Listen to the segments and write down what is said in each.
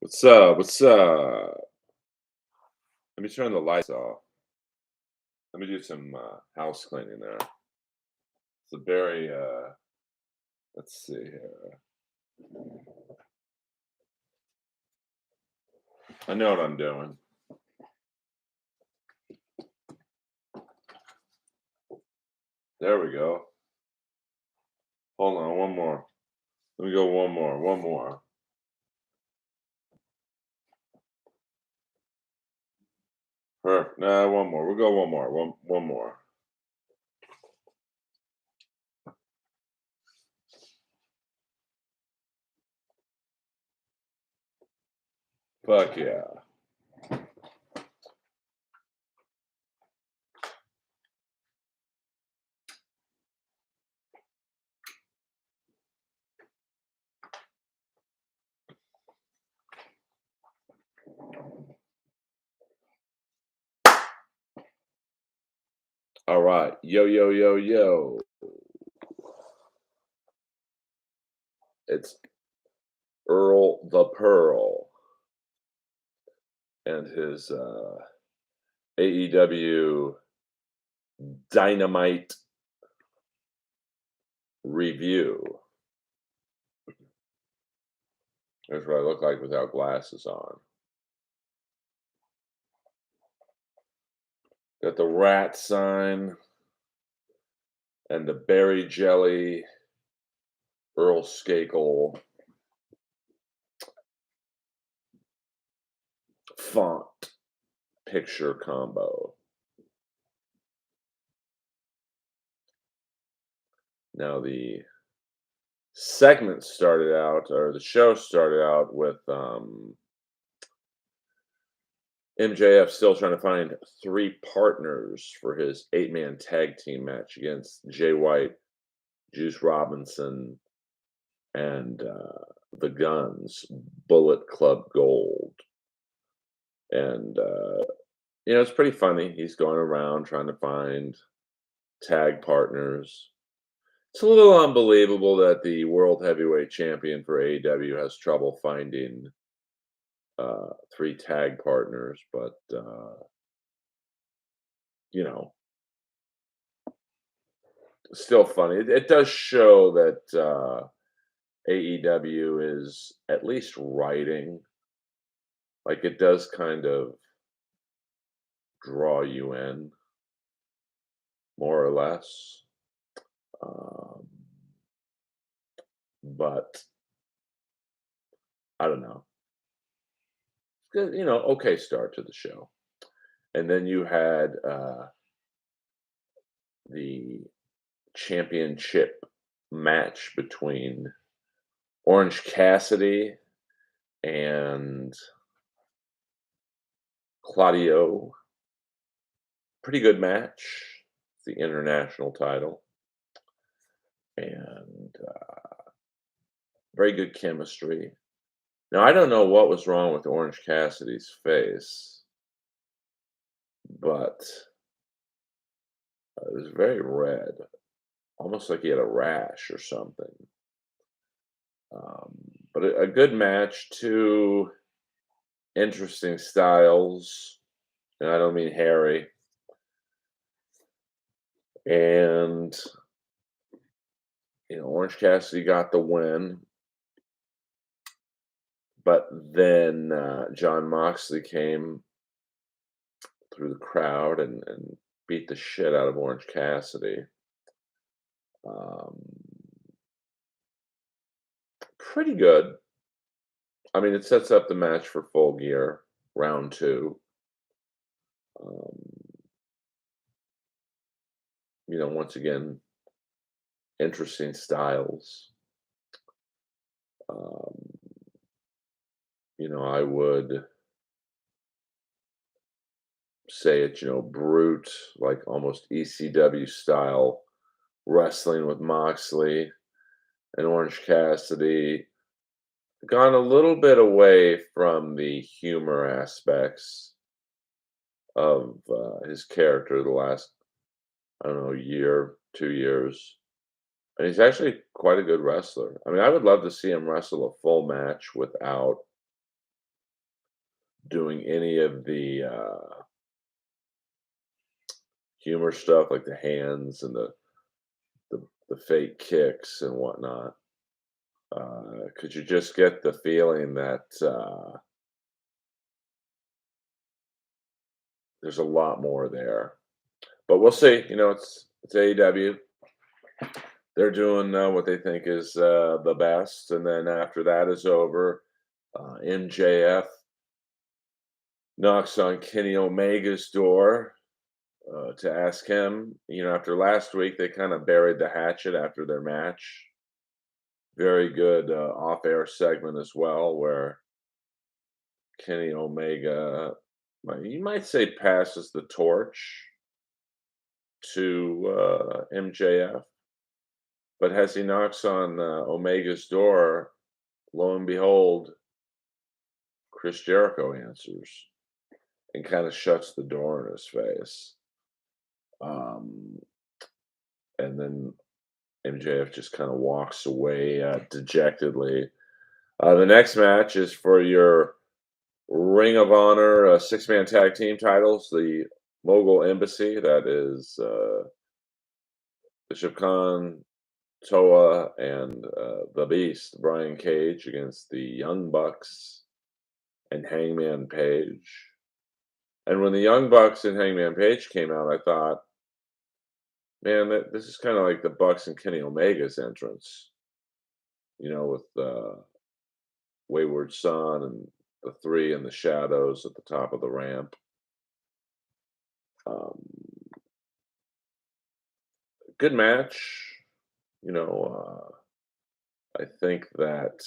What's up? What's up? Let me turn the lights off. Let me do some house cleaning there. It's a very let's see here. I know what I'm doing. There we go. Hold on, one more. Let me go one more, one more. Perfect. Nah, one more. We'll go one more. One more. Fuck yeah. All right. Yo, yo, yo, yo. It's Earl the Pearl and his AEW Dynamite review. Here's what I look like without glasses on. Got the rat sign and the berry jelly Earl Skakel font picture combo. Now the segment started out, or the show started out with MJF still trying to find three partners for his eight-man tag team match against Jay White, Juice Robinson, and the Guns, Bullet Club Gold. And it's pretty funny. He's going around trying to find tag partners. It's a little unbelievable that the world heavyweight champion for AEW has trouble finding three tag partners, but you know, still funny. It does show that AEW is at least writing. Like it does kind of draw you in, more or less. Um, but I don't know. Good, okay start to the show. And then you had the championship match between Orange Cassidy and Claudio. Pretty good match. The international title. And very good chemistry. Now, I don't know what was wrong with Orange Cassidy's face, but it was very red, almost like he had a rash or something. Um, but a good match, two interesting styles, and I don't mean hairy. And Orange Cassidy got the win, but then John Moxley came through the crowd and beat the shit out of Orange Cassidy. Um, Pretty good. I mean, it sets up the match for Full Gear, round two. Um, once again, interesting styles. Um, I would say it, brute, like almost ECW style wrestling with Moxley and Orange Cassidy. Gone a little bit away from the humor aspects of his character the last, I don't know, year, 2 years. And he's actually quite a good wrestler. I mean, I would love to see him wrestle a full match without doing any of the humor stuff, like the hands and the fake kicks and whatnot. Could you just get the feeling that there's a lot more there? But we'll see. It's AEW. They're doing what they think is the best, and then after that is over, MJF knocks on Kenny Omega's door to ask him. After last week, they kind of buried the hatchet after their match. Very good off-air segment as well, where Kenny Omega, you might say, passes the torch to MJF. But as he knocks on Omega's door, lo and behold, Chris Jericho answers and kind of shuts the door in his face. Um, and then MJF just kind of walks away dejectedly. The next match is for your Ring of Honor six-man tag team titles. The Mogul Embassy, that is Bishop Khan, Toa, and the Beast, Brian Cage, against the Young Bucks and Hangman Page. And when the Young Bucks and Hangman Page came out, I thought, man, this is kind of like the Bucks and Kenny Omega's entrance, with Wayward Son and the three in the shadows at the top of the ramp. Um, Good match. I think that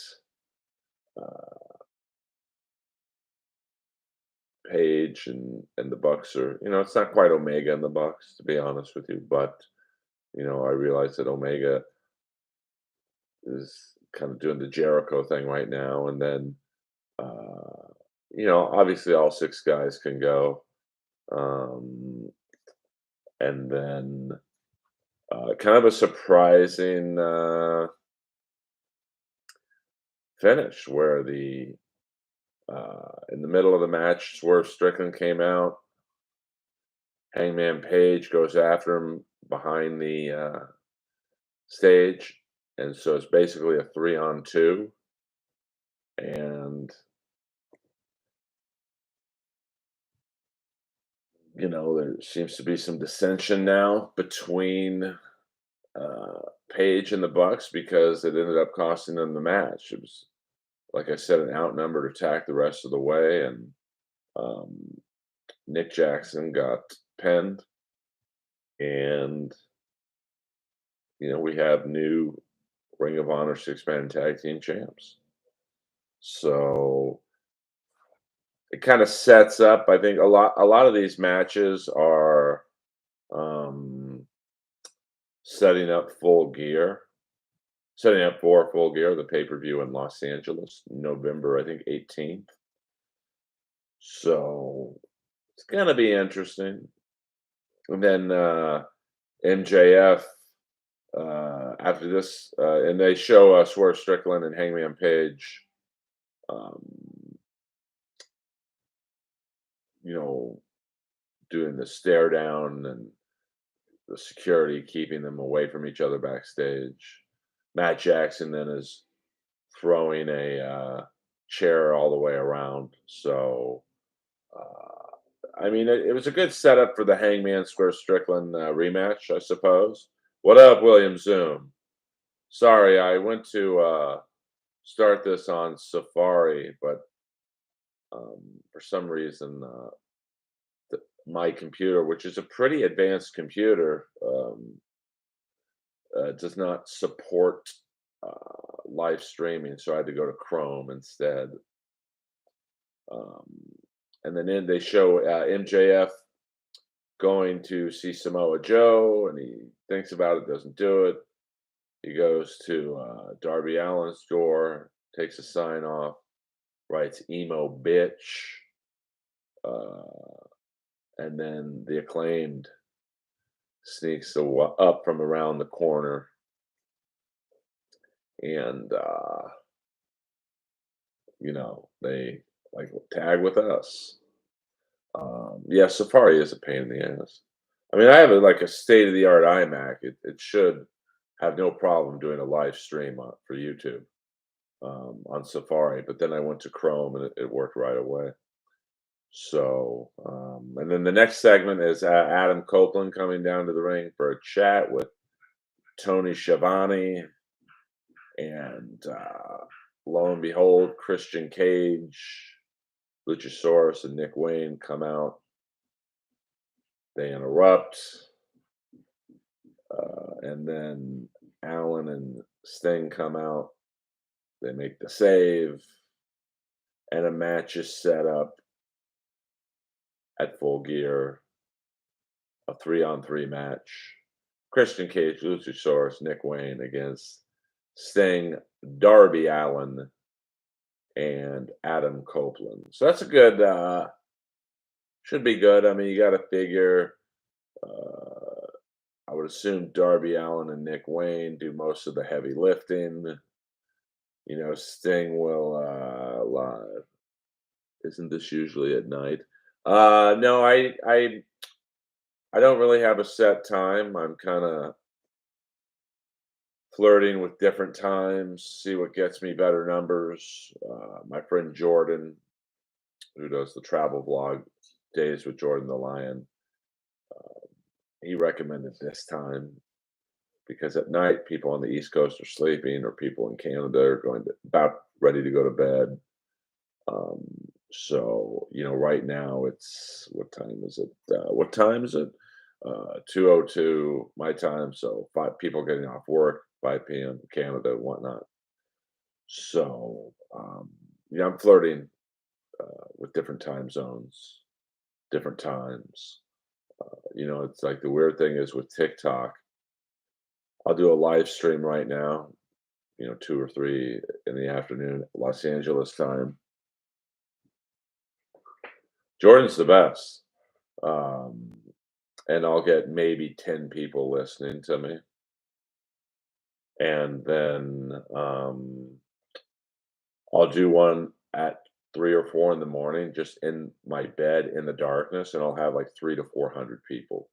Page and the Bucks are, it's not quite Omega and the Bucks, to be honest with you, but I realize that Omega is kind of doing the Jericho thing right now, and then obviously all six guys can go, and then kind of a surprising finish where the in the middle of the match, Swerve Strickland came out. Hangman Page goes after him behind the stage, and so it's basically a 3-on-2. And there seems to be some dissension now between Page and the Bucks because it ended up costing them the match. It was, like I said, an outnumbered attack the rest of the way, and um, Nick Jackson got pinned, and we have new Ring of Honor six-man tag team champs. So it kind of sets up. I think a lot of these matches are setting up setting up for Full Gear, the pay-per-view in Los Angeles, November, I think, 18th. So it's gonna be interesting. And then MJF after this, and they show Swerve Strickland and Hangman Page, um, doing the stare down and the security keeping them away from each other backstage. Matt Jackson then is throwing a chair all the way around. So, I mean, it was a good setup for the Hangman Swerve Strickland rematch, I suppose. What up, William Zoom? Sorry, I went to start this on Safari, but for some reason, my computer, which is a pretty advanced computer, does not support live streaming, so I had to go to Chrome instead. Um, and then they show MJF going to see Samoa Joe, and he thinks about it, doesn't do it. He goes to Darby Allin's door, takes a sign off, writes "emo bitch," and then the Acclaimed sneaks up from around the corner, and they like tag with us. Yeah, Safari is a pain in the ass. I mean, I have like a state of the art iMac. It should have no problem doing a live stream for YouTube on Safari, but then I went to Chrome and it worked right away. So, and then the next segment is Adam Copeland coming down to the ring for a chat with Tony Schiavone, and lo and behold, Christian Cage, Luchasaurus, and Nick Wayne come out. They interrupt, and then Allen and Sting come out. They make the save, and a match is set up at Full Gear, a 3-on-3 match. Christian Cage, Luchasaurus, Nick Wayne against Sting, Darby Allin, and Adam Copeland. So that's a good, should be good. I mean, you got to figure, I would assume Darby Allin and Nick Wayne do most of the heavy lifting. Sting will live. Isn't this usually at night? No, I don't really have a set time. I'm kind of flirting with different times, see what gets me better numbers. My friend Jordan, who does the travel vlog Days with Jordan the Lion, he recommended this time because at night people on the East Coast are sleeping, or people in Canada are about ready to go to bed. Um, so right now it's what time is it? What time is it? 2:02 my time. So five people getting off work, 5 p.m. Canada, whatnot. So yeah, I'm flirting with different time zones, different times. It's like the weird thing is with TikTok. I'll do a live stream right now, 2 or 3 in the afternoon, Los Angeles time. Jordan's the best. Um, and I'll get maybe 10 people listening to me. And then I'll do one at 3 or 4 in the morning, just in my bed in the darkness, and I'll have like 300 to 400 people.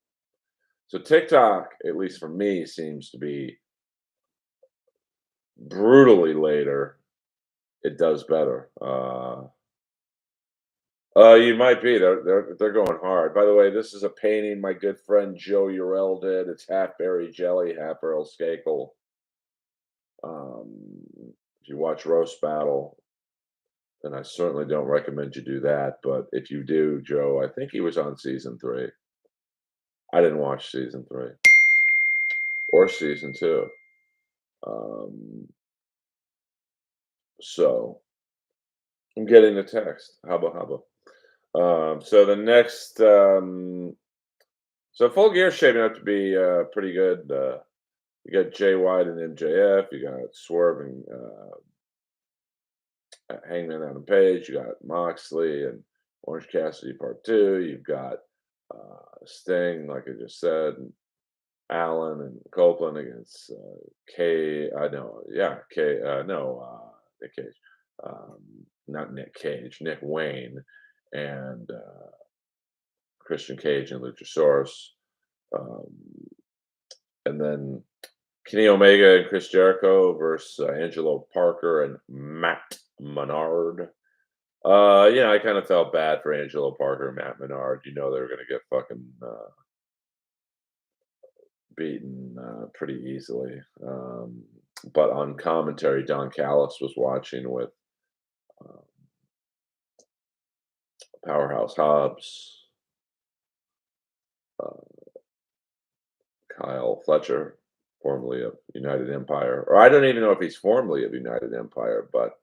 So TikTok, at least for me, seems to be brutally later. It does better. You might be. They're going hard. By the way, this is a painting my good friend Joe Urell did. It's half berry jelly, half Earl Skakel. If you watch Roast Battle, then I certainly don't recommend you do that. But if you do, Joe, I think he was on season 3. I didn't watch season 3 or season 2. Um, so I'm getting a text. Hubba. So the next, so Full Gear shaping up to be pretty good. You got Jay White and MJF. You got Swerve and Hangman Adam Page. You got Moxley and Orange Cassidy Part 2. You've got Sting, like I just said, and Allen and Copeland against Nick Cage, not Nick Cage, Nick Wayne, and Christian Cage and Luchasaurus, um, and then Kenny Omega and Chris Jericho versus Angelo Parker and Matt Menard. I kind of felt bad for Angelo Parker and Matt Menard. They were going to get fucking beaten pretty easily. But on commentary, Don Callis was watching with uh, Powerhouse Hobbs, uh, Kyle Fletcher, formerly of United Empire. Or I don't even know if he's formerly of United Empire, but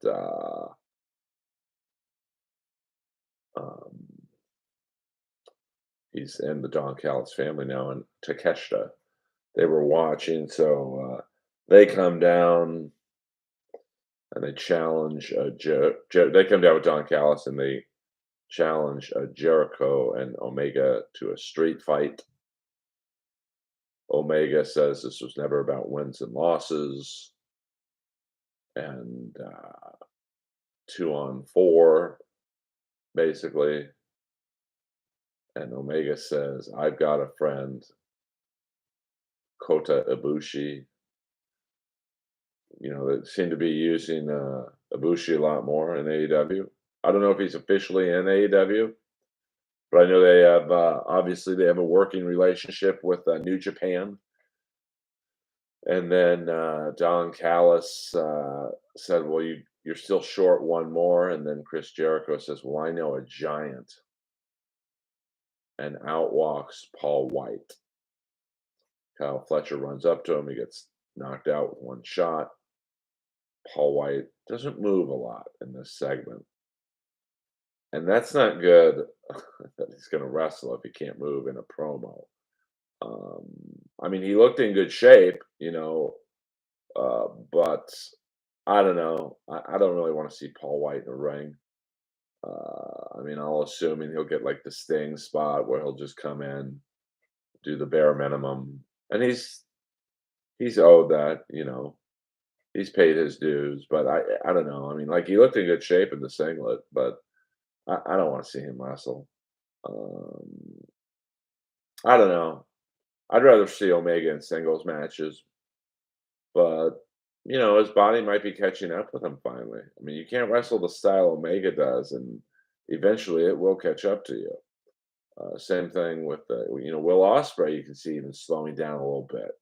um, he's in the Don Callis family now, and Takeshita. They were watching, so they come down and they challenge they come down with Don Callis and they challenge Jericho and Omega to a street fight. Omega says this was never about wins and losses, and 2-on-4. basically, and Omega says, "I've got a friend, Kota Ibushi." That seem to be using, Ibushi a lot more in AEW. I don't know if he's officially in AEW, but I know they have, obviously, they have a working relationship with, New Japan, and then, Don Callis, said, "Well, you're still short one more," and then Chris Jericho says, "Well, I know a giant," and out walks Paul White. Kyle Fletcher runs up to him, he gets knocked out with one shot. Paul White doesn't move a lot in this segment. And that's not good that he's gonna wrestle if he can't move in a promo. Um, I mean, he looked in good shape, but I don't know. I don't really want to see Paul White in the ring. I mean, I'll assuming he'll get like the Sting spot where he'll just come in, do the bare minimum, and he's owed that. He's paid his dues, but I don't know. I mean, like he looked in good shape in the singlet, but I don't want to see him wrestle. Um, I don't know. I'd rather see Omega in singles matches, but his body might be catching up with him finally. I mean, you can't wrestle the style Omega does, and eventually it will catch up to you. Same thing with Will Ospreay. You can see even slowing down a little bit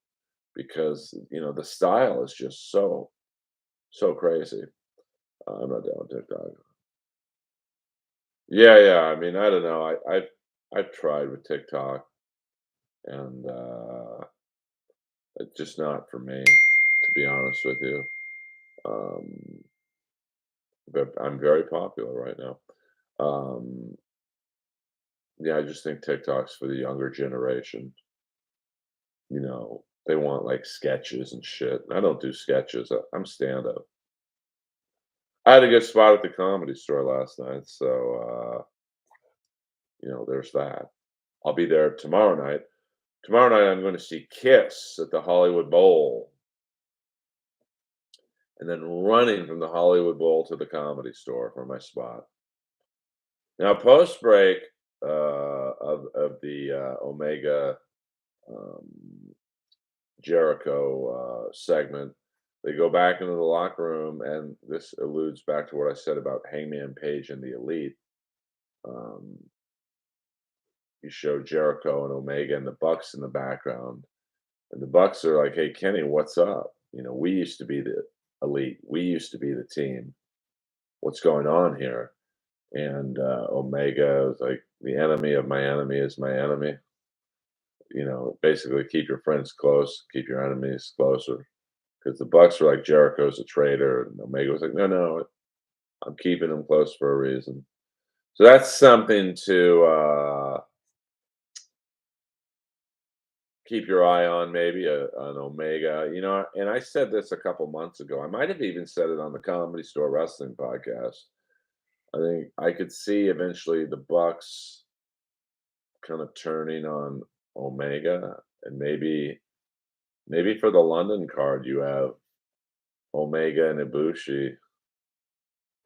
because the style is just so crazy. I'm not down with TikTok. Yeah, yeah. I mean, I don't know. I've tried with TikTok, and it's just not for me, to be honest with you. Um, but I'm very popular right now. Um, yeah, I just think TikTok's for the younger generation. They want like sketches and shit. I don't do sketches. I'm stand up. I had a good spot at the Comedy Store last night, so there's that. I'll be there tomorrow night. Tomorrow night, I'm going to see Kiss at the Hollywood Bowl, and then running from the Hollywood Bowl to the Comedy Store for my spot. Now, post break of the Omega um, Jericho segment, they go back into the locker room, and this alludes back to what I said about Hangman Page and the Elite. Um, you show Jericho and Omega and the Bucks in the background, and the Bucks are like, "Hey, Kenny, what's up? We used to be the Elite. We used to be the team. What's going on here?" And Omega is like, "The enemy of my enemy is my enemy." Basically, keep your friends close, keep your enemies closer. Because the Bucks were like, Jericho's a traitor, and Omega was like, "No, no, I'm keeping him close for a reason." So that's something to keep your eye on, maybe an Omega. And I said this a couple months ago. I might have even said it on the Comedy Store Wrestling podcast. I think I could see eventually the Bucks kind of turning on Omega, and maybe for the London card you have Omega and Ibushi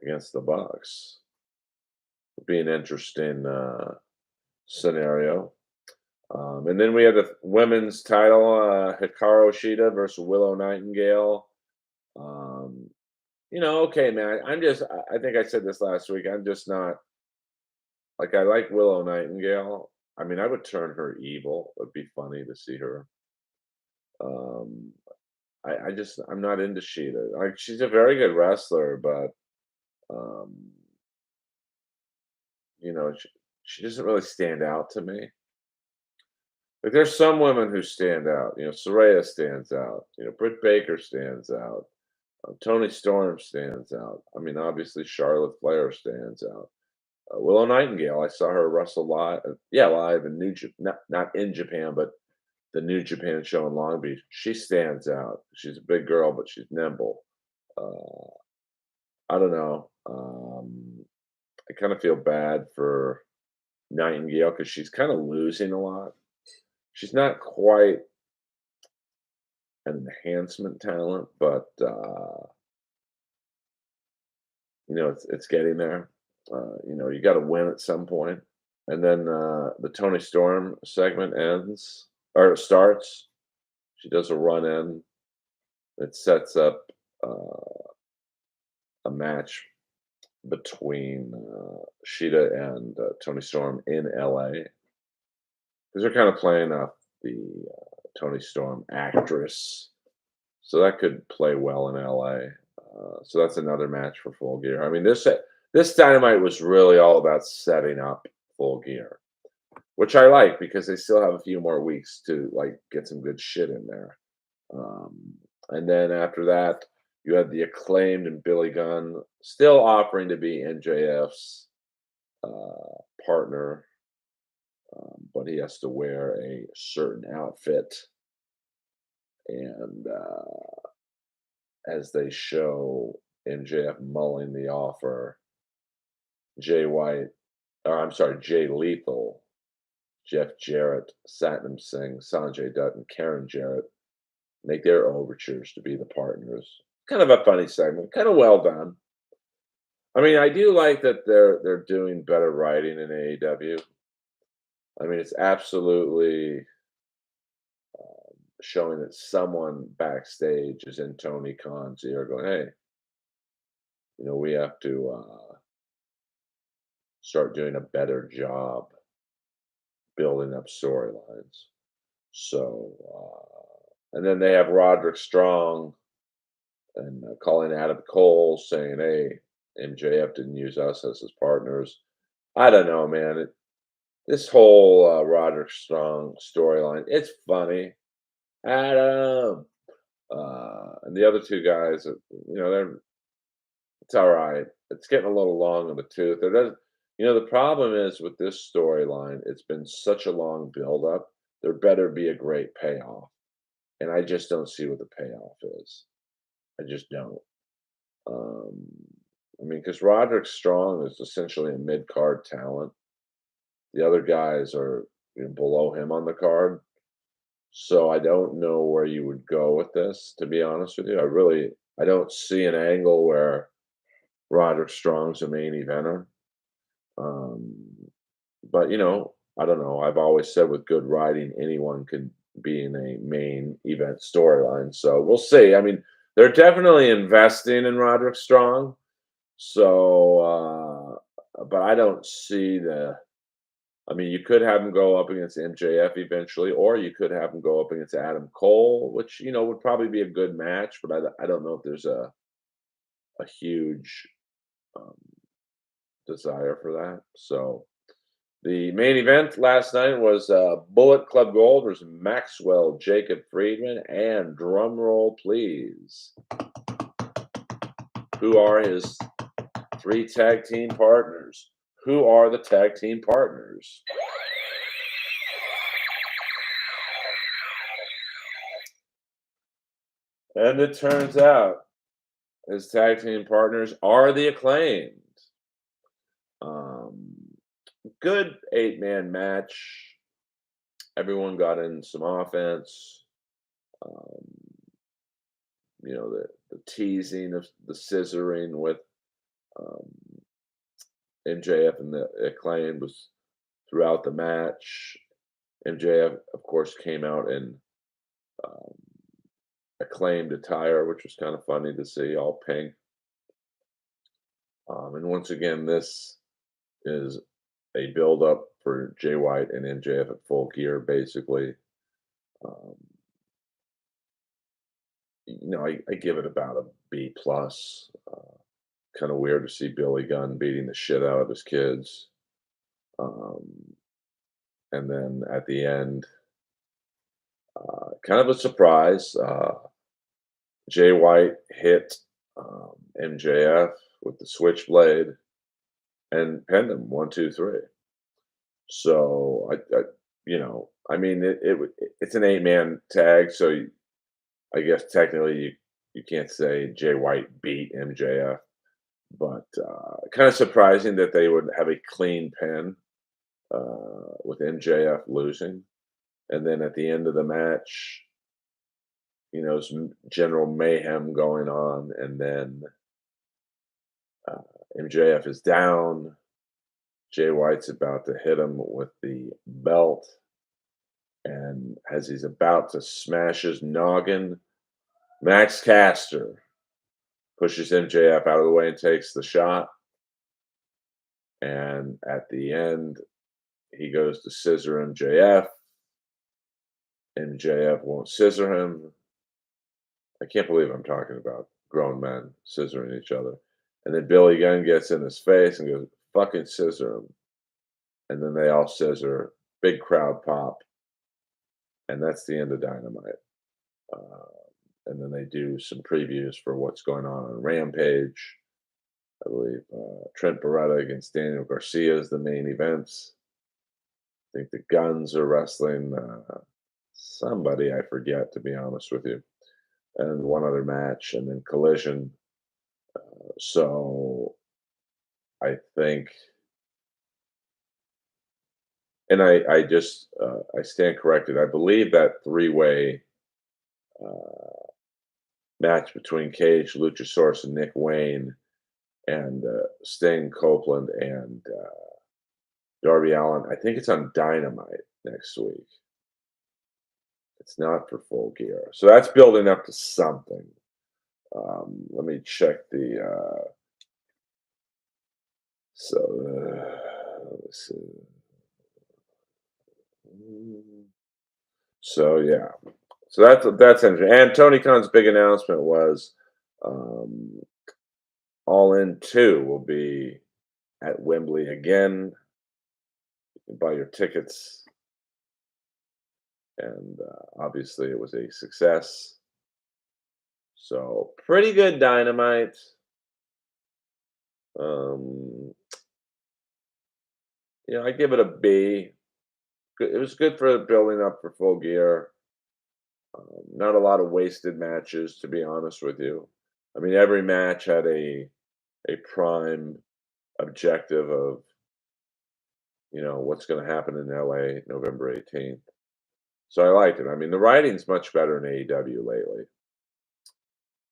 against the Bucks. Would be an interesting scenario. And then we have the women's title, Hikaru Shida versus Willow Nightingale. Um, okay, man. I think I said this last week. I'm just not like I like Willow Nightingale. I mean, I would turn her evil. It'd be funny to see her. Um, I'm not into Sheeta. Like she's a very good wrestler, but um, she doesn't really stand out to me. Like there's some women who stand out. Soraya stands out. Britt Baker stands out. Tony Storm stands out. I mean, obviously Charlotte Flair stands out. Willow Nightingale, I saw her wrestle live. Yeah, live in New Japan, not in Japan, but the New Japan show in Long Beach. She stands out. She's a big girl, but she's nimble. Uh, I don't know. I kind of feel bad for Nightingale because she's kind of losing a lot. She's not quite an enhancement talent, but it's getting there. You got to win at some point. And then the Tony Storm segment ends or starts. She does a run in. It sets up a match between Sheeta and Tony Storm in LA because they're kind of playing off the Tony Storm actress. So that could play well in LA. So that's another match for Full Gear. I mean, this Dynamite was really all about setting up Full Gear, which I like because they still have a few more weeks to like get some good shit in there. Um, and then after that, you had the acclaimed and Billy Gunn still offering to be NJF's partner, but he has to wear a certain outfit. And as they show MJF mulling the offer, Jay White, or I'm sorry, Jay Lethal, Jeff Jarrett, Satnam Singh, Sanjay Dutt, and Karen Jarrett make their overtures to be the partners. Kind of a funny segment, kind of well done. I mean, I do like that they're doing better writing in AEW. I mean, it's absolutely showing that someone backstage is in Tony Khan's ear, going, "Hey, we have to start doing a better job building up storylines." So, and then they have Roderick Strong and calling Adam Cole saying, "Hey, MJF didn't use us as his partners." I don't know, man. This whole Roderick Strong storyline, it's funny. Adam, and the other two guys, it's all right. It's getting a little long in the tooth. There does, the problem is with this storyline, it's been such a long buildup. There better be a great payoff, and I just don't see what the payoff is. I just don't. Um, I mean, because Roderick Strong is essentially a mid card talent. The other guys are below him on the card. So I don't know where you would go with this, to be honest with you. I don't see an angle where Roderick Strong's a main eventer. Um, but I don't know. I've always said with good writing, anyone can be in a main event storyline. So we'll see. I mean, they're definitely investing in Roderick Strong. So, but I don't see I mean, you could have him go up against MJF eventually, or you could have him go up against Adam Cole, which would probably be a good match. But I don't know if there's a huge um, desire for that. So the main event last night was Bullet Club Gold versus Maxwell Jacob Friedman, and drum roll please, who are his three tag team partners? Who are the tag team partners? And it turns out his tag team partners are the Acclaimed. Um, Good 8-man match. Everyone got in some offense. Um, the teasing of the scissoring with um, MJF and the Acclaimed was throughout the match. MJF, of course, came out in um, Acclaimed attire, which was kind of funny to see, all pink. And once again, this is a build up for Jay White and MJF at Full Gear, basically. Um, I give it about a B plus. Kind of weird to see Billy Gunn beating the shit out of his kids. Um, and then at the end, kind of a surprise. Jay White hit MJF with the switchblade and pinned him 1, 2, 3. So I mean, it's an 8-man tag, so I guess technically you can't say Jay White beat MJF, but kind of surprising that they would have a clean pin with MJF losing, and then at the end of the match, some general mayhem going on, and then MJF is down. Jay White's about to hit him with the belt. And as he's about to smash his noggin, Max Caster pushes MJF out of the way and takes the shot. And at the end, he goes to scissor MJF. MJF won't scissor him. I can't believe I'm talking about grown men scissoring each other. And then Billy Gunn gets in his face and goes, fucking scissor him. And then they all scissor, big crowd pop. And that's the end of Dynamite. Uh, and then they do some previews for what's going on Rampage. I believe Trent Beretta against Daniel Garcia is the main events. I think the Guns are wrestling somebody I forget, to be honest with you, and one other match, and then Collision. So I think, and I stand corrected. I believe that three-way match between Cage, Luchasaurus, and Nick Wayne, and Sting, Copeland, and Darby Allin. I think it's on Dynamite next week. It's not for Full Gear, so that's building up to something. Let me check the. Let's see. So yeah, so that's interesting. And Tony Khan's big announcement was All In 2 will be at Wembley again. You can buy your tickets, and obviously it was a success. So pretty good Dynamite. Um, I give it a B. It was good for building up for Full Gear. Not a lot of wasted matches, to be honest with you. I mean, every match had a prime objective of what's going to happen in LA November 18th. So I liked it. I mean, the writing's much better in AEW lately.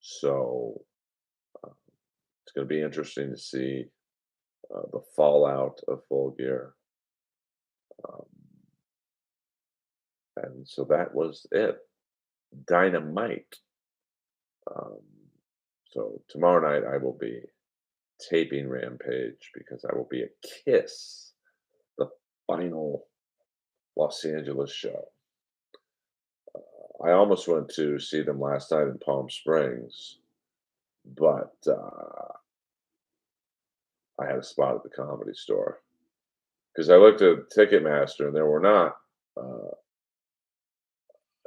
So it's going to be interesting to see the fallout of Full Gear. Um, and so that was it. Dynamite. Um, so tomorrow night I will be taping Rampage because I will be at Kiss, the final Los Angeles show. I almost went to see them last night in Palm Springs, but I had a spot at the Comedy Store because I looked at Ticketmaster and there were not.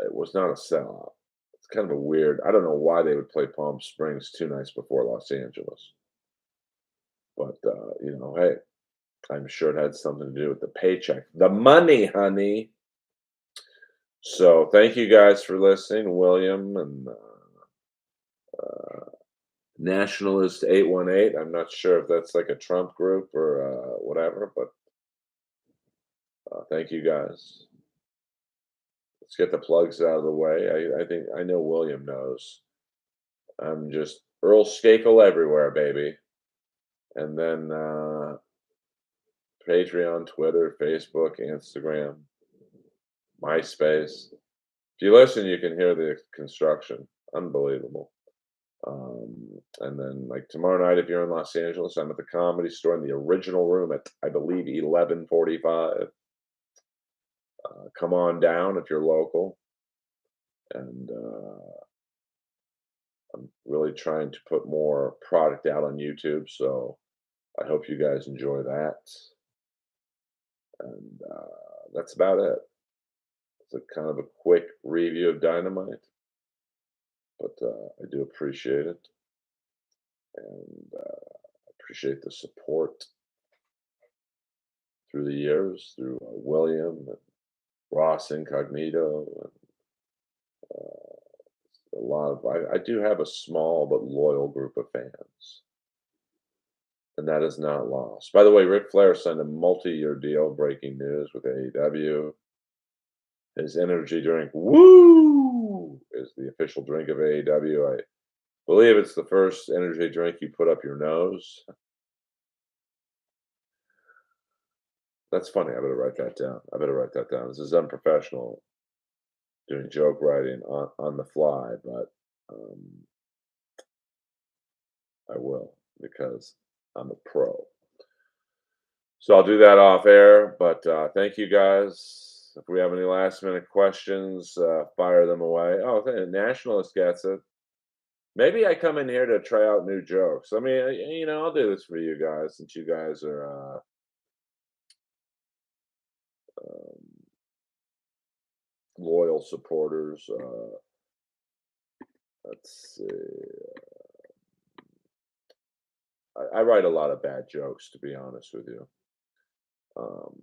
It was not a sellout. It's kind of a weird. I don't know why they would play Palm Springs 2 nights before Los Angeles, but hey, I'm sure it had something to do with the paycheck, the money, honey. So thank you guys for listening, William and Nationalist 818. I'm not sure if that's like a Trump group or whatever, but thank you guys. Let's get the plugs out of the way. I think I know William knows. I'm just Earl Skakel everywhere, baby. And then Patreon, Twitter, Facebook, Instagram, MySpace. If you listen, you can hear the construction. Unbelievable. And then, like tomorrow night, if you're in Los Angeles, I'm at the Comedy Store in the original room at, I believe, 11:45. Come on down if you're local. And I'm really trying to put more product out on YouTube, so I hope you guys enjoy that. And that's about it. It's a kind of a quick review of Dynamite, but I do appreciate it, and appreciate the support through the years, through William and Ross Incognito, and a lot of. I do have a small but loyal group of fans, and that is not lost. By the way, Ric Flair signed a multi-year deal. Breaking news with AEW. His energy drink, Woo, is the official drink of AEW. I believe it's the first energy drink you put up your nose. That's funny. I better write that down. I better write that down. This is unprofessional doing joke writing on the fly, but um, I will because I'm a pro. So I'll do that off air. But thank you guys. If we have any last minute questions, fire them away. Oh, Nationalist gets it. Maybe I come in here to try out new jokes. I mean, I'll do this for you guys since you guys are um, loyal supporters. Let's see. I write a lot of bad jokes, to be honest with you. Um,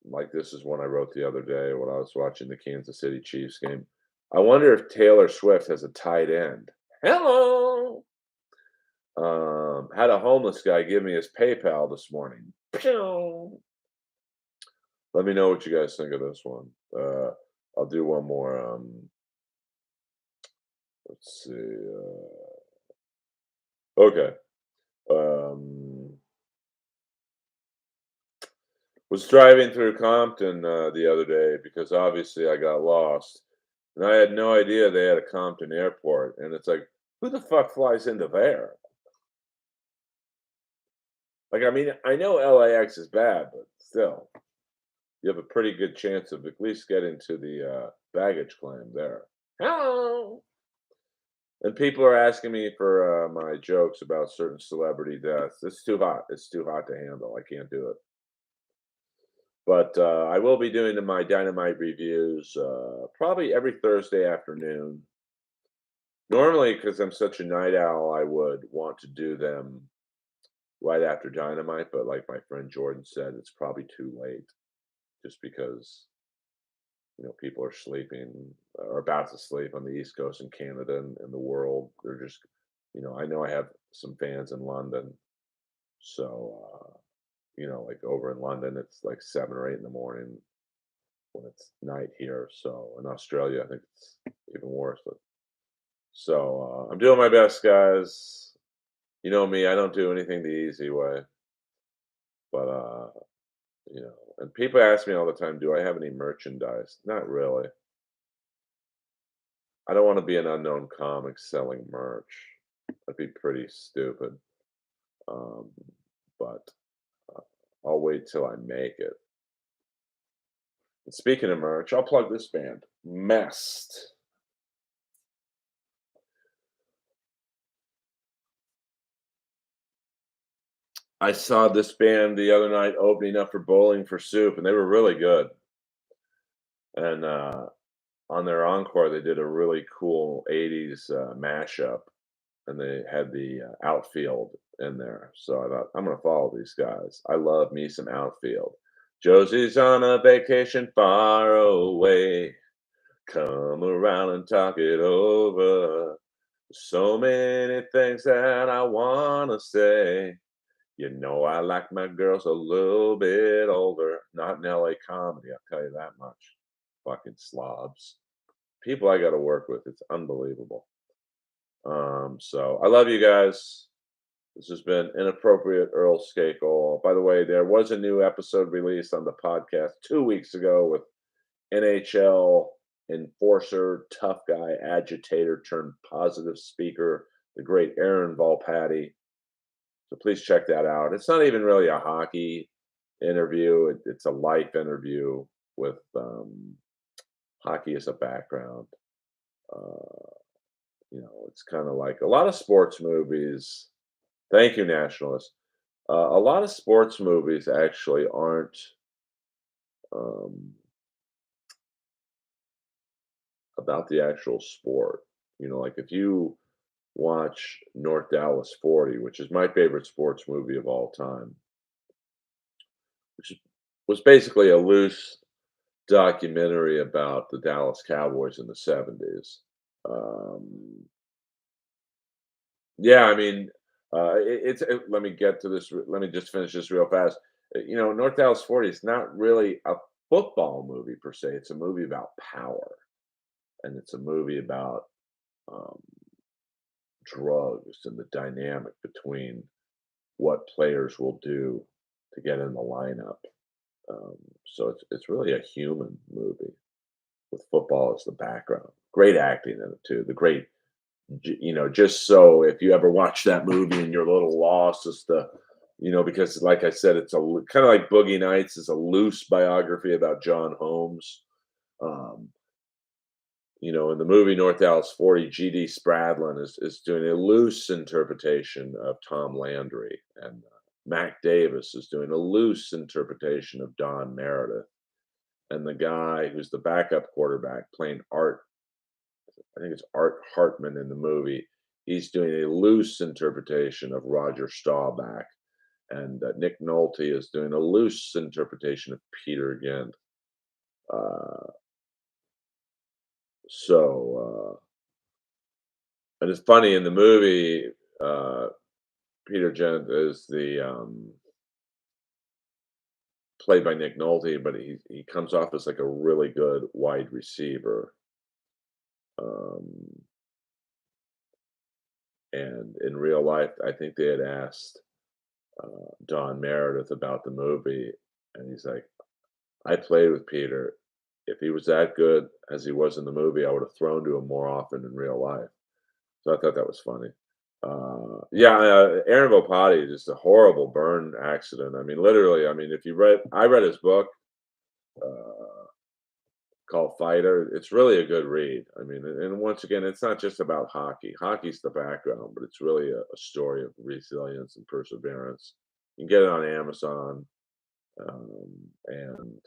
like this is one I wrote the other day when I was watching the Kansas City Chiefs game. I wonder if Taylor Swift has a tight end. Hello. Had a homeless guy give me his PayPal this morning. Pew! Let me know what you guys think of this one. I'll do one more. Let's see. Okay. Um, was driving through Compton the other day because obviously I got lost, and I had no idea they had a Compton airport. And it's like, who the fuck flies into there? Like, I mean, I know LAX is bad, but still, you have a pretty good chance of at least getting to the baggage claim there. Hello. And people are asking me for my jokes about certain celebrity deaths. It's too hot. It's too hot to handle. I can't do it. But I will be doing my Dynamite reviews probably every Thursday afternoon. Normally, because I'm such a night owl, I would want to do them right after Dynamite. But like my friend Jordan said, it's probably too late just because people are sleeping or about to sleep on the East Coast in Canada and the world. They're just, I know I have some fans in London. So, like over in London, it's like 7 or 8 in the morning when it's night here. So in Australia, I think it's even worse. But so I'm doing my best, guys. You know me, I don't do anything the easy way. But and people ask me all the time, do I have any merchandise? Not really. I don't want to be an unknown comic selling merch. That'd be pretty stupid. Um, but uh, I'll wait till I make it. And speaking of merch, I'll plug this band, Mest. I saw this band the other night opening up for Bowling for Soup, and they were really good. And on their encore, they did a really cool '80s mashup, and they had the outfield in there. So I thought I'm gonna follow these guys. I love me some outfield. Josie's on a vacation far away. Come around and talk it over. So many things that I wanna say. I like my girls a little bit older. Not in LA comedy, I'll tell you that much. Fucking slobs. People I gotta work with, it's unbelievable. So I love you guys. This has been Inappropriate Earl Skakel. By the way, there was a new episode released on the podcast 2 weeks ago with NHL enforcer, tough guy, agitator turned positive speaker, the great Aaron Volpatti. So please check that out. It's not even really a hockey interview, it's a life interview with hockey as a background. Uh, it's kind of like a lot of sports movies. Thank you, Nationalist. A lot of sports movies actually aren't um, about the actual sport. Like if you watch North Dallas 40, which is my favorite sports movie of all time, which was basically a loose documentary about the Dallas Cowboys in the 70s. Um, yeah, I mean, let me get to this. Let me just finish this real fast. North Dallas 40 is not really a football movie per se. It's a movie about power, and it's a movie about um, drugs and the dynamic between what players will do to get in the lineup. Um, so it's really a human movie with football as the background. Great acting in it too. The great, just so if you ever watch that movie and you're a little lost as to, because like I said, it's kind of like Boogie Nights is a loose biography about John Holmes. Um, in the movie North Dallas 40, G.D. Spradlin is doing a loose interpretation of Tom Landry, and Mac Davis is doing a loose interpretation of Don Meredith. And the guy who's the backup quarterback playing Art, I think it's Art Hartman in the movie, he's doing a loose interpretation of Roger Staubach. And Nick Nolte is doing a loose interpretation of Peter Gent. Uh, and it's funny in the movie, uh, Peter Gent is played by Nick Nolte, but he comes off as like a really good wide receiver. Um, and in real life, I think they had asked Don Meredith about the movie, and he's like, "I played with Peter. If he was that good as he was in the movie, I would have thrown to him more often in real life." So I thought that was funny. Yeah, Aaron Vopati, just a horrible burn accident. I mean, literally. I mean, if I read his book uh, called Fighter. It's really a good read. I mean, and once again, it's not just about hockey. Hockey's the background, but it's really a story of resilience and perseverance. You can get it on Amazon, and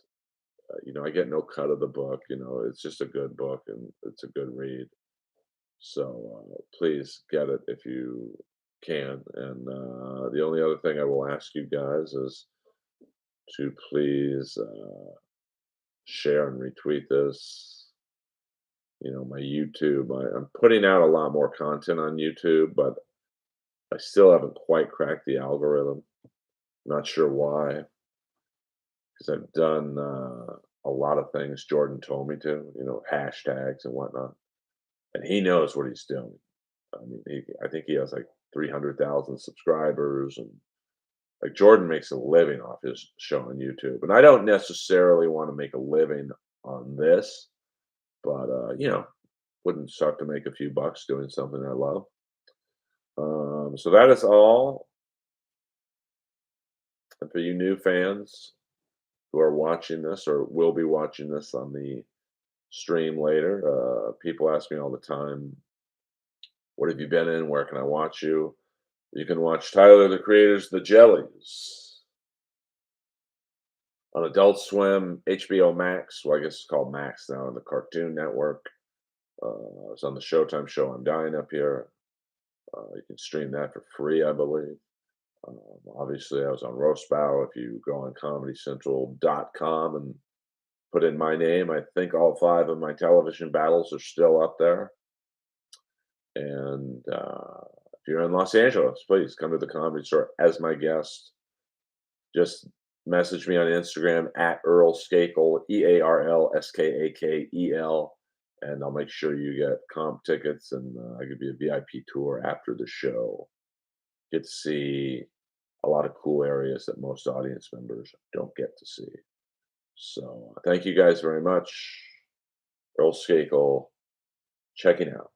I get no cut of the book. It's just a good book and it's a good read. So please get it if you can. And the only other thing I will ask you guys is to please share and retweet this. My YouTube. I'm putting out a lot more content on YouTube, but I still haven't quite cracked the algorithm. Not sure why, because I've done a lot of things Jordan told me to, hashtags and whatnot, and he knows what he's doing. I mean, I think he has like 300,000 subscribers, and like Jordan makes a living off his show on YouTube. And I don't necessarily want to make a living on this, but wouldn't suck to make a few bucks doing something I love. So that is all. And for you new fans who are watching this or will be watching this on the stream later, people ask me all the time, "What have you been in? Where can I watch you?" You can watch Tyler the Creator's The Jellies on Adult Swim, HBO Max. Well, I guess it's called Max now on the Cartoon Network. It's on the Showtime show I'm Dying Up Here. You can stream that for free, I believe. Obviously, I was on Roast Battle. If you go on ComedyCentral.com and put in my name, I think all 5 of my television battles are still up there. And if you're in Los Angeles, please come to the Comedy Store as my guest. Just message me on Instagram at Earl Skakel, EarlSkakel, and I'll make sure you get comp tickets and I'll give you a VIP tour after the show. Get to see a lot of cool areas that most audience members don't get to see. So thank you guys very much. Earl Skakel checking out.